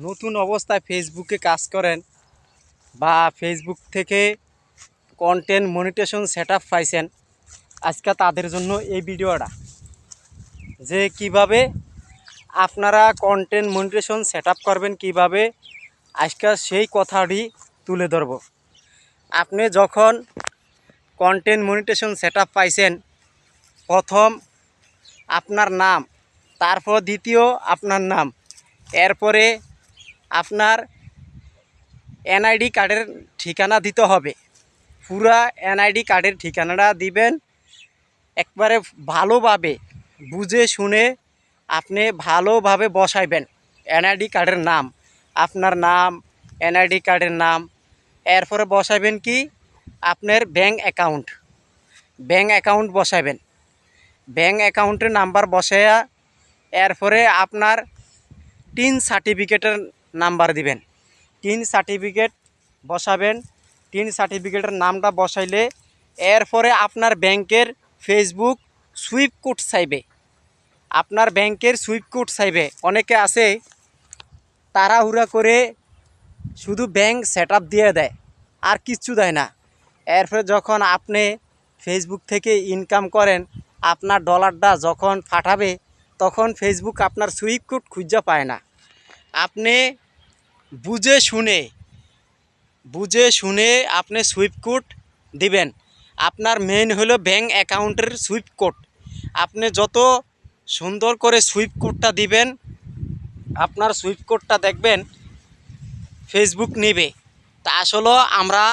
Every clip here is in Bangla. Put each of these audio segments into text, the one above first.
নতুন অবস্থায় ফেসবুকে কাজ করেন বা ফেসবুক থেকে কন্টেন্ট মনিটেশন সেটআপ পাইছেন, আজকে তাদের জন্য এই ভিডিওটা যে কিভাবে আপনারা কন্টেন্ট মনিটেশন সেটআপ করবেন, কিভাবে আজকে সেই কথাটি তুলে ধরব। আপনি যখন কন্টেন্ট মনিটেশন সেটআপ পাইছেন, প্রথম আপনার নাম, তারপর দ্বিতীয় আপনার নাম, এরপরে আপনার এনআইডি কার্ডের ঠিকানা দিতে হবে। পুরা এনআইডি কার্ডের ঠিকানাটা দিবেন, একবারে ভালোভাবে বুঝে শুনে আপনি ভালোভাবে বসাইবেন। এনআইডি কার্ডের নাম, আপনার নাম, এনআইডি কার্ডের নাম, এরপরে বসাইবেন কি আপনার ব্যাঙ্ক অ্যাকাউন্ট বসাইবেন। ব্যাঙ্ক অ্যাকাউন্টের নাম্বার বসাইয়া এরপরে আপনার টিন সার্টিফিকেটের নাম্বার দিবেন। টিন সার্টিফিকেট বসাবেন। টিন সার্টিফিকেটের নামটা বসাইলে এরপরে আপনার ব্যাংকের ফেসবুক সুইপ কোড চাইবে। আপনার ব্যাংকের সুইপ কোড চাইবে। অনেকে আছে তাড়াহুড়া করে শুধু ব্যাংক সেটআপ দিয়ে দেয়, আর কিচ্ছু দেয় না। এরপরে যখন আপনি ফেসবুক থেকে ইনকাম করেন, আপনার ডলারটা যখন পাঠাবে তখন ফেসবুক আপনার সুইপ কোড খুঁজে পায় না। আপনি বুঝে শুনে আপনি সুইপ কোড দিবেন। আপনার মেইন হলো ব্যাঙ্ক অ্যাকাউন্টের সুইপ কোড। আপনি যত সুন্দর করে সুইপ কোডটা দিবেন, আপনার সুইপ কোডটা দেখবেন ফেসবুক নেবে। তা আসলে আমরা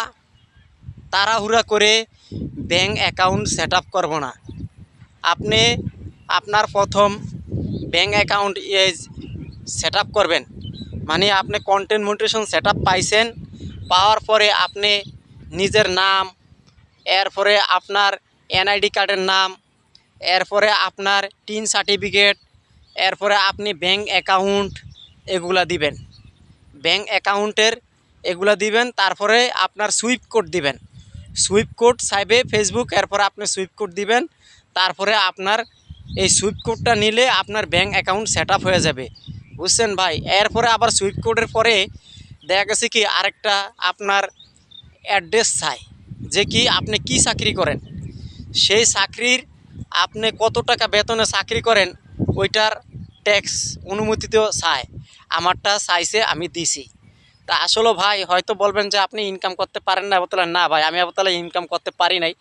তাড়াহুড়া করে ব্যাঙ্ক অ্যাকাউন্ট সেট আপ করবো না। আপনি আপনার প্রথম ব্যাঙ্ক অ্যাকাউন্ট সেট আপ করবেন, মানে আপনি কন্টেন্ট মনিটেশন সেট আপ পাইছেন। পাওয়ার পরে আপনি নিজের নাম, এরপরে আপনার এনআইডি কার্ডের নাম, এরপরে আপনার টিন সার্টিফিকেট, এরপরে আপনি ব্যাঙ্ক অ্যাকাউন্ট এগুলা দিবেন। ব্যাঙ্ক অ্যাকাউন্টের এগুলা দিবেন, তারপরে আপনার সুইপ কোড দিবেন। সুইপ কোড চাইবে ফেসবুক, এরপরে আপনি সুইপ কোড দিবেন। তারপরে আপনার এই সুইপ কোডটা নিলে আপনার ব্যাঙ্ক অ্যাকাউন্ট সেট আপ হয়ে যাবে, বুঝছেন ভাই। এরপরে আবার সুইপ কোডের পরে দেখা গেছে কি আরেকটা আপনার অ্যাড্রেস চাই, যে কি আপনি কি চাকরি করেন, সেই চাকরির আপনি কত টাকা বেতনে চাকরি করেন ওইটার ট্যাক্স অনুমতিতেও চায়। আমারটা চাইছে, আমি দিছি। তা আসলে ভাই হয়তো বলবেন যে আপনি ইনকাম করতে পারেন না, বলতে না ভাই আমি বলতে ইনকাম করতে পারি নাই,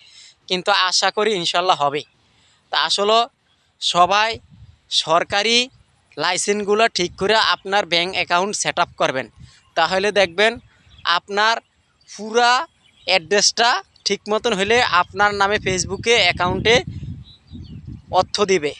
কিন্তু আশা করি ইনশাল্লাহ হবে। তা আসলে সবাই সরকারি লাইসেন্সগুলো ঠিক করে আপনার ব্যাঙ্ক অ্যাকাউন্ট সেট আপ করবেন, তাহলে দেখবেন আপনার পুরা অ্যাড্রেসটা ঠিক মতন হলে আপনার নামে ফেসবুকে অ্যাকাউন্টে অর্থ দিবে।